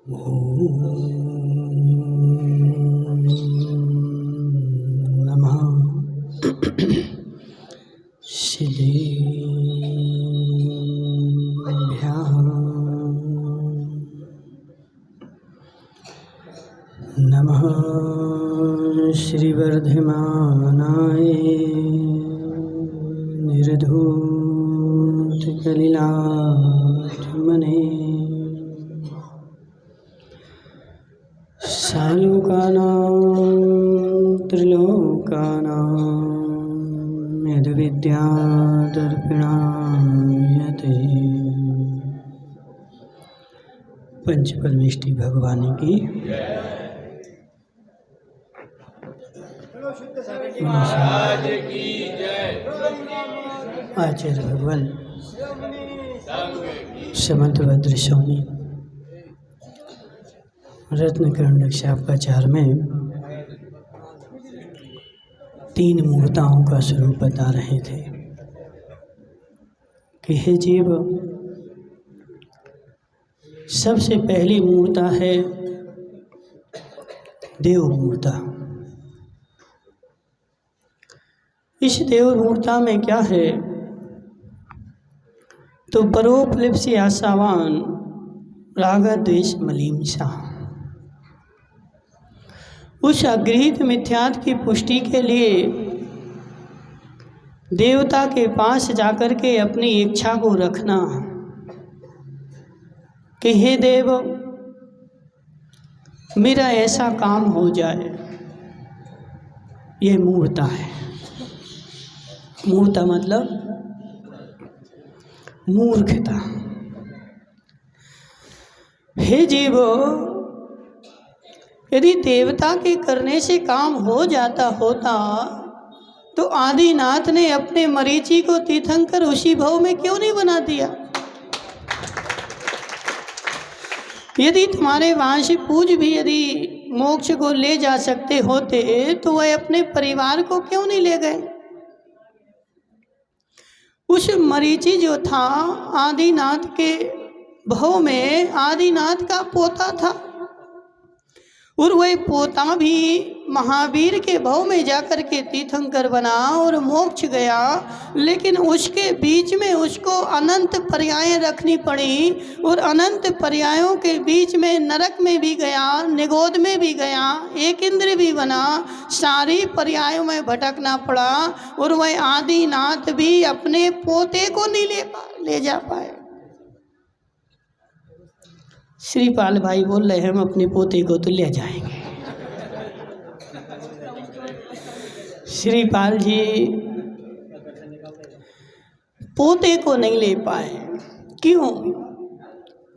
नमः सिद्धेभ्यः नमः श्रीवर्धमानाय निर्धूतकलिलात्मने सालोकानां त्रिलोकानां यद्विद्यादर्पिणायते पंच परमेष्टि भगवान की आचार्य भगवान समंतभद्र स्वामी रत्नकरण रक्षापचार में 3 मूर्ताओं का स्वरूप बता रहे थे कि हे जीव, सबसे पहली मूर्ता है देव मूर्ता। इस देव मूर्ता में क्या है तो परोपलिप्सि आशावान राग द्वेष मलीमसा। उस अगृहीत मिथ्यात्व की पुष्टि के लिए देवता के पास जाकर के अपनी इच्छा को रखना कि हे देव, मेरा ऐसा काम हो जाए। ये मूर्ता है। मूर्ता मतलब मूर्खता। हे जीवो, यदि देवता के करने से काम हो जाता होता तो आदिनाथ ने अपने मरीचि को तीर्थंकर उसी भव में क्यों नहीं बना दिया? यदि तुम्हारे वहां से पूज भी यदि मोक्ष को ले जा सकते होते तो वह अपने परिवार को क्यों नहीं ले गए? उस मरीचि जो था आदिनाथ के भव में आदिनाथ का पोता था और वह पोता भी महावीर के भव में जाकर के तीर्थंकर बना और मोक्ष गया, लेकिन उसके बीच में उसको अनंत पर्याय रखनी पड़ी और अनंत पर्यायों के बीच में नरक में भी गया, निगोद में भी गया, एक इंद्र भी बना, सारी पर्यायों में भटकना पड़ा और वह आदिनाथ भी अपने पोते को नहीं ले जा पाए। श्रीपाल भाई बोल रहे हैं हम अपने पोते को तो ले जाएंगे। श्रीपाल जी पोते को नहीं ले पाए। क्यों?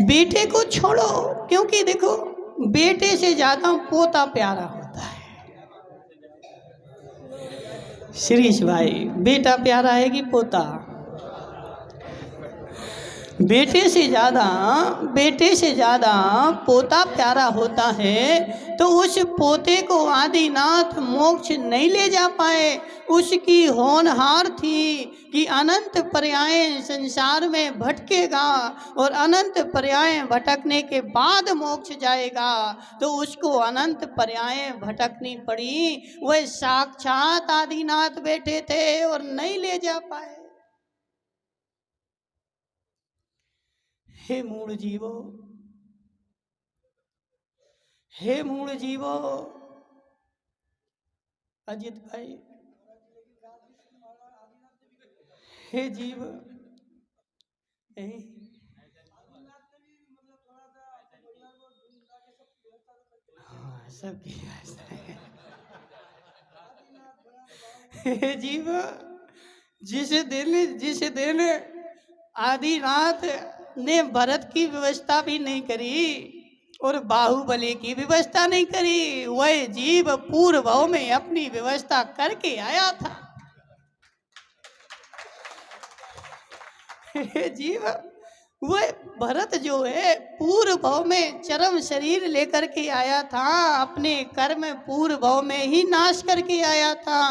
बेटे को छोड़ो, क्योंकि देखो बेटे से ज्यादा पोता प्यारा होता है। श्रीश भाई, बेटा प्यारा है कि पोता? बेटे से ज़्यादा पोता प्यारा होता है। तो उस पोते को आदिनाथ मोक्ष नहीं ले जा पाए। उसकी होनहार थी कि अनंत पर्याय संसार में भटकेगा और अनंत पर्याय भटकने के बाद मोक्ष जाएगा। तो उसको अनंत पर्याय भटकनी पड़ी। वह साक्षात आदिनाथ बैठे थे और नहीं ले जा पाए। हे मूढ़ जीवो, हे मूढ़ जीवो। अजित भाई, हे जीव, हाँ सबकी हे जीव, जिस दिन आदिनाथ ने भरत की व्यवस्था भी नहीं करी और बाहुबली की व्यवस्था नहीं करी, वह जीव पूर्व भव में अपनी व्यवस्था करके आया था। जीव वह भरत जो है पूर्व भव में चरम शरीर लेकर के आया था, अपने कर्म पूर्व भव में ही नाश करके आया था।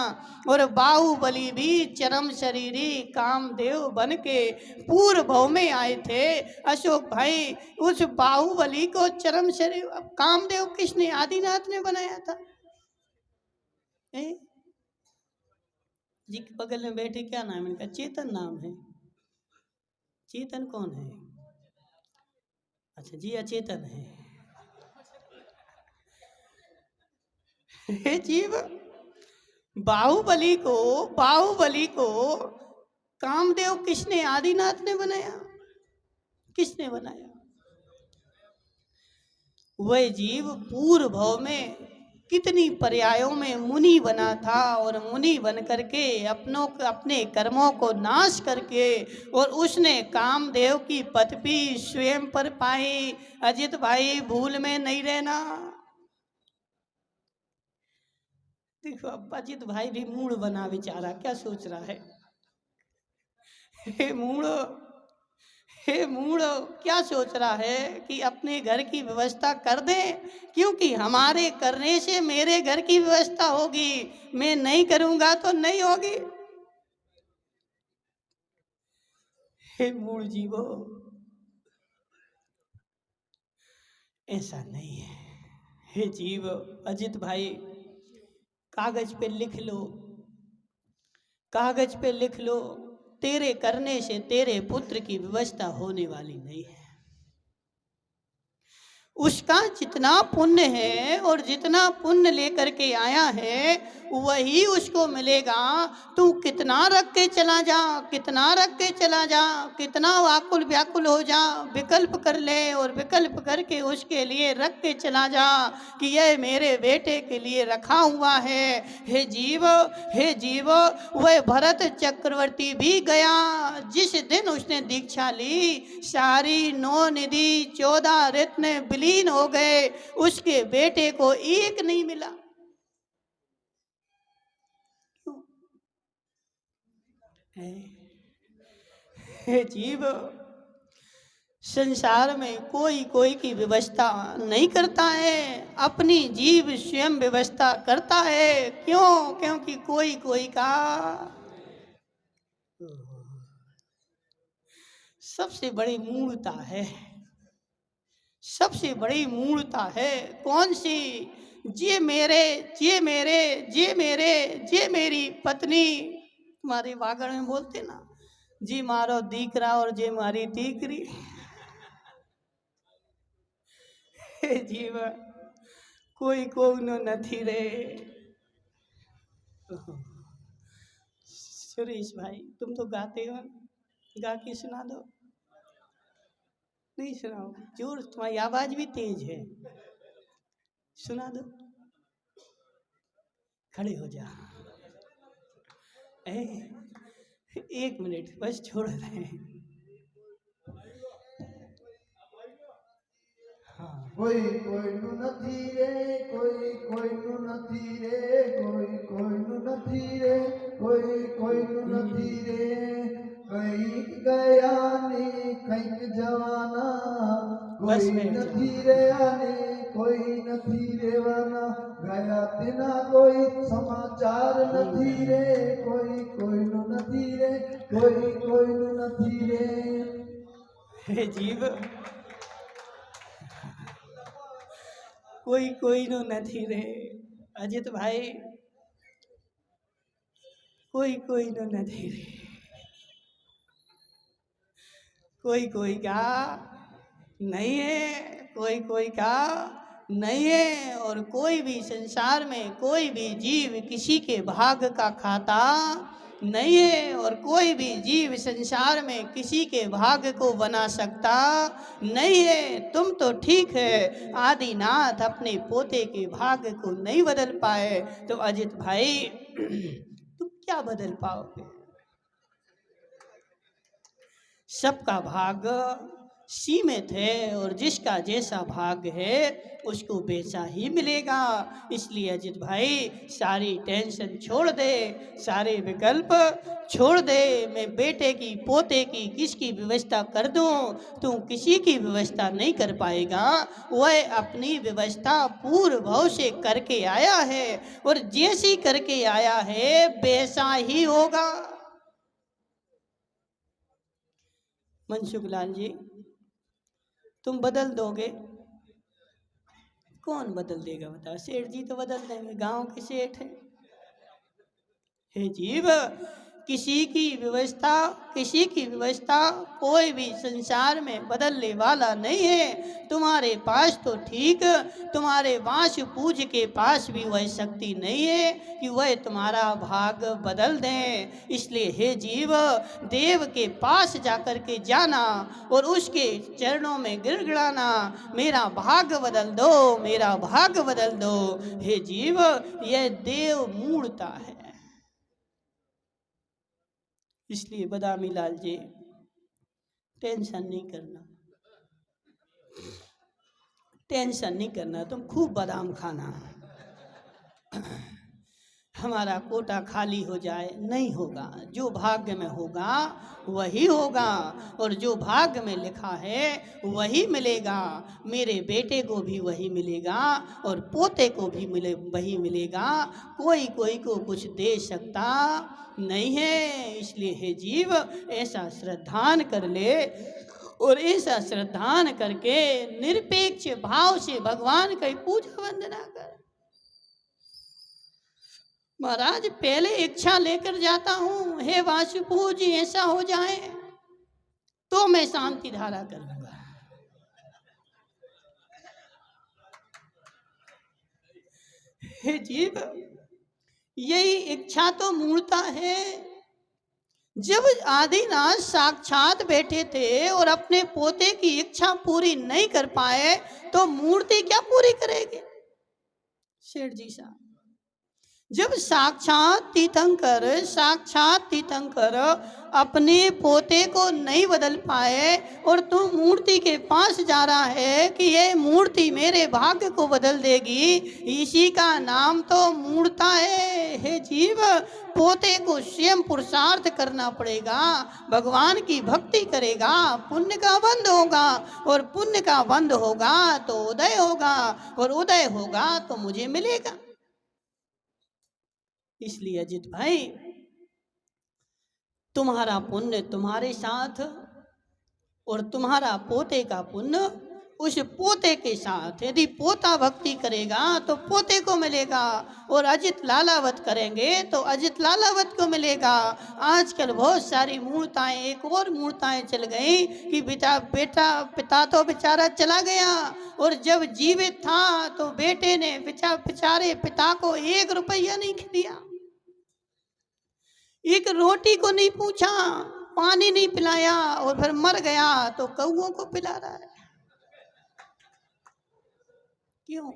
और बाहुबली भी चरम शरीरी कामदेव बन के पूर्व भव में आए थे। अशोक भाई, उस बाहुबली को चरम शरीर कामदेव किसने? आदिनाथ ने बनाया था। जी के बगल में बैठे, क्या नाम है इनका? चेतन नाम है। चेतन कौन है? अच्छा जी, अचेतन है। हे जीव, बाहुबली को कामदेव किसने? आदिनाथ ने बनाया। किसने बनाया? वह जीव पूर्व भव में कितनी पर्यायों में मुनि बना था, और मुनि बन करके अपने कर्मों को नाश करके और उसने कामदेव की पदवी स्वयं पर पाई। अजित भाई, भूल में नहीं रहना। देखो, अब अजित भाई भी मूड बना बेचारा, क्या सोच रहा है? हे मूढ़ो, क्या सोच रहा है कि अपने घर की व्यवस्था कर दें, क्योंकि हमारे करने से मेरे घर की व्यवस्था होगी, मैं नहीं करूंगा तो नहीं होगी। हे मूढ़ जीवो, ऐसा नहीं है। हे जीव, अजित भाई, कागज पे लिख लो, कागज पे लिख लो, तेरे करने से तेरे पुत्र की व्यवस्था होने वाली नहीं है। उसका जितना पुण्य है और जितना पुण्य लेकर के आया है वही उसको मिलेगा। तू कितना रख के चला जा, कितना रख के चला जा, कितना व्याकुल व्याकुल हो जा, विकल्प कर ले और विकल्प करके उसके लिए रख के चला जा कि यह मेरे बेटे के लिए रखा हुआ है। हे जीव, वह भरत चक्रवर्ती भी गया जिस दिन उसने दीक्षा ली, सारी 9 निधि 14 रत्न विलीन हो गए, उसके बेटे को एक नहीं मिला। हे जीव, संसार में कोई की व्यवस्था नहीं करता है, अपनी जीव स्वयं व्यवस्था करता है। क्यों? क्योंकि कोई का सबसे बड़ी मूर्ता है, सबसे बड़ी मूर्ता है। कौन सी? जे मेरी पत्नी, तुम्हारे वागड़ में बोलते ना, जी मारो दीकरा और जे मारी दीकरी। जीव, कोई नो नथी रे। सुरेश भाई, तुम तो गाते हो, गा के सुना दो। नहीं सुनाओ? जोर, तुम्हारी आवाज भी तेज है, सुना दो। खड़े हो जा। 1 मिनट बस छोड़ दे। हाँ। कोई नु नथी रे, कोई नु नथी रे, कोई नु नथी रे, कोई नु नथी रे। कहीं गया ने कहीं जवाना, कोई नथी रे आने, कोई नथी रे वाना। गया बिना कोई समाचार नथी रे, कोई नु नथी रे, कोई नु नथी रे। हे जीव, कोई नो नथी रे। अजित भाई, कोई नो नथी रे, कोई का नहीं है, कोई का नहीं है। और कोई भी संसार में कोई भी जीव किसी के भाग का खाता नहीं है, और कोई भी जीव संसार में किसी के भाग को बना सकता नहीं है। तुम तो ठीक है, आदिनाथ अपने पोते के भाग को नहीं बदल पाए, तो अजित भाई तुम क्या बदल पाओगे? सबका भाग सीमित है, और जिसका जैसा भाग है उसको वैसा ही मिलेगा। इसलिए अजित भाई, सारी टेंशन छोड़ दे, सारे विकल्प छोड़ दे, मैं बेटे की पोते की किसकी व्यवस्था कर दूं, तू किसी की व्यवस्था नहीं कर पाएगा। वह अपनी व्यवस्था पूर्व भाव से करके आया है और जैसी करके आया है वैसा ही होगा। मनसुख लाल जी, तुम बदल दोगे? कौन बदल देगा बताओ? सेठ जी तो बदल देंगे, गांव के सेठ हैं। हे जीव, किसी की व्यवस्था कोई भी संसार में बदलने वाला नहीं है। तुम्हारे पास तो ठीक, तुम्हारे वांश पूज के पास भी वह शक्ति नहीं है कि वह तुम्हारा भाग बदल दें। इसलिए हे जीव, देव के पास जाकर के जाना और उसके चरणों में गिड़गिड़ाना, मेरा भाग बदल दो, मेरा भाग बदल दो। हे जीव, यह देव मूढ़ता है। इसलिए बदामी लाल जी, टेंशन नहीं करना, टेंशन नहीं करना, तुम खूब बादाम खाना। हमारा कोटा खाली हो जाए, नहीं होगा। जो भाग्य में होगा वही होगा, और जो भाग्य में लिखा है वही मिलेगा। मेरे बेटे को भी वही मिलेगा और पोते को भी वही मिलेगा। कोई कोई को कुछ दे सकता नहीं है। इसलिए हे जीव, ऐसा श्रद्धान कर ले और ऐसा श्रद्धान करके निरपेक्ष भाव से भगवान की पूजा वंदना कर। महाराज, पहले इच्छा लेकर जाता हूं, हे वासुपू जी ऐसा हो जाए तो मैं शांति धारा करूंगा। हे जीव, यही इच्छा तो मूर्ता है। जब आदिनाथ साक्षात बैठे थे और अपने पोते की इच्छा पूरी नहीं कर पाए तो मूर्ति क्या पूरी करेगी? सेठ जी साहब, जब साक्षात तीर्थंकर अपने पोते को नहीं बदल पाए और तू मूर्ति के पास जा रहा है कि ये मूर्ति मेरे भाग्य को बदल देगी, इसी का नाम तो मूर्ता है। हे जीव, पोते को स्वयं पुरुषार्थ करना पड़ेगा, भगवान की भक्ति करेगा, पुण्य का बंध होगा, और पुण्य का बंध होगा तो उदय होगा, और उदय होगा तो मुझे मिलेगा। इसलिए अजित भाई, तुम्हारा पुण्य तुम्हारे साथ और तुम्हारा पोते का पुण्य उस पोते के साथ। यदि पोता भक्ति करेगा तो पोते को मिलेगा, और अजित लालावत करेंगे तो अजित लालावत को मिलेगा। आजकल बहुत सारी मूर्ताएं, एक और मूर्ताएं चल गई कि पिता तो बेचारा चला गया, और जब जीवित था तो बेटे ने बेचारे पिता को 1 रुपया नहीं दिया, एक रोटी को नहीं पूछा, पानी नहीं पिलाया, और फिर मर गया तो कौओं को पिला रहा है। क्यों?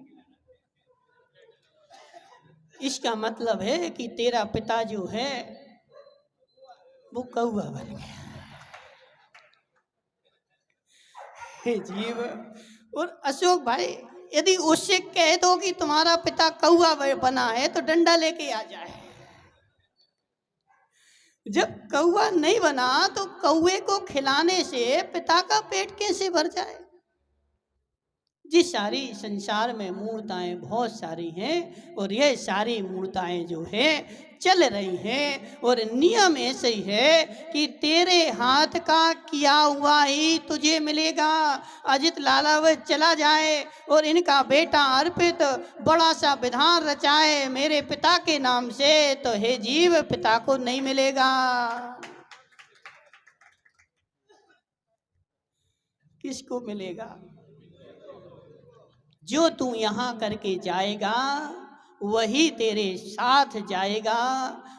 इसका मतलब है कि तेरा पिता जो है वो कौआ बन गया। हे जीव, और अशोक भाई, यदि उससे कह दो कि तुम्हारा पिता कौआ बना है तो डंडा लेके आ जाए। जब कौआ नहीं बना तो कौए को खिलाने से पिता का पेट कैसे भर जाए? जिस सारी संसार में मूर्ताएं बहुत सारी हैं, और यह सारी मूर्ताएं जो है चल रही हैं, और नियम ऐसे ही है कि तेरे हाथ का किया हुआ ही तुझे मिलेगा। अजित लालावत चला जाए और इनका बेटा अर्पित बड़ा सा विधान रचाए मेरे पिता के नाम से, तो हे जीव, पिता को नहीं मिलेगा। किसको मिलेगा? जो तू यहाँ करके जाएगा वही तेरे साथ जाएगा,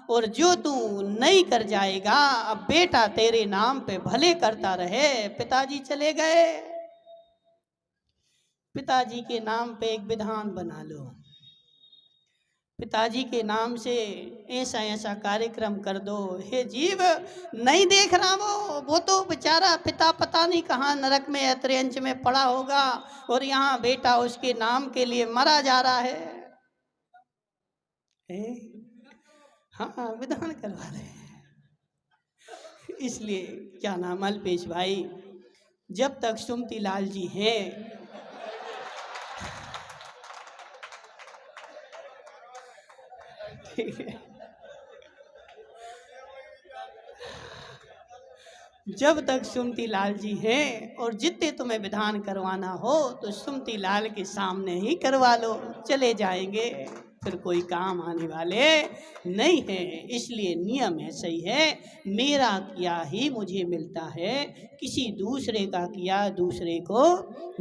और जो तू नहीं कर जाएगा, अब बेटा तेरे नाम पे भले करता रहे। पिताजी चले गए, पिताजी के नाम पे एक विधान बना लो, पिताजी के नाम से ऐसा ऐसा कार्यक्रम कर दो। हे जीव, नहीं देख रहा वो तो बेचारा पिता पता नहीं कहाँ नरक में अत्रयंच में पड़ा होगा, और यहाँ बेटा उसके नाम के लिए मरा जा रहा है। हाँ, विधान करवा रहे हैं। इसलिए क्या नाम अल्पेश भाई, जब तक सुमति लाल जी हैं ठीक है, जब तक सुमति लाल जी हैं और जितने तुम्हें विधान करवाना हो तो सुमति लाल के सामने ही करवा लो, चले जाएंगे, फिर कोई काम आने वाले नहीं है। इसलिए नियम है, सही है, मेरा किया ही मुझे मिलता है, किसी दूसरे का किया दूसरे को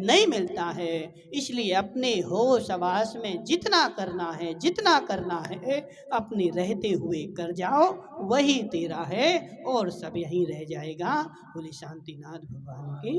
नहीं मिलता है। इसलिए अपने होश हवास में जितना करना है अपने रहते हुए कर जाओ, वही तेरा है और सब यहीं रह जाएगा। बोले शांतिनाथ भगवान की।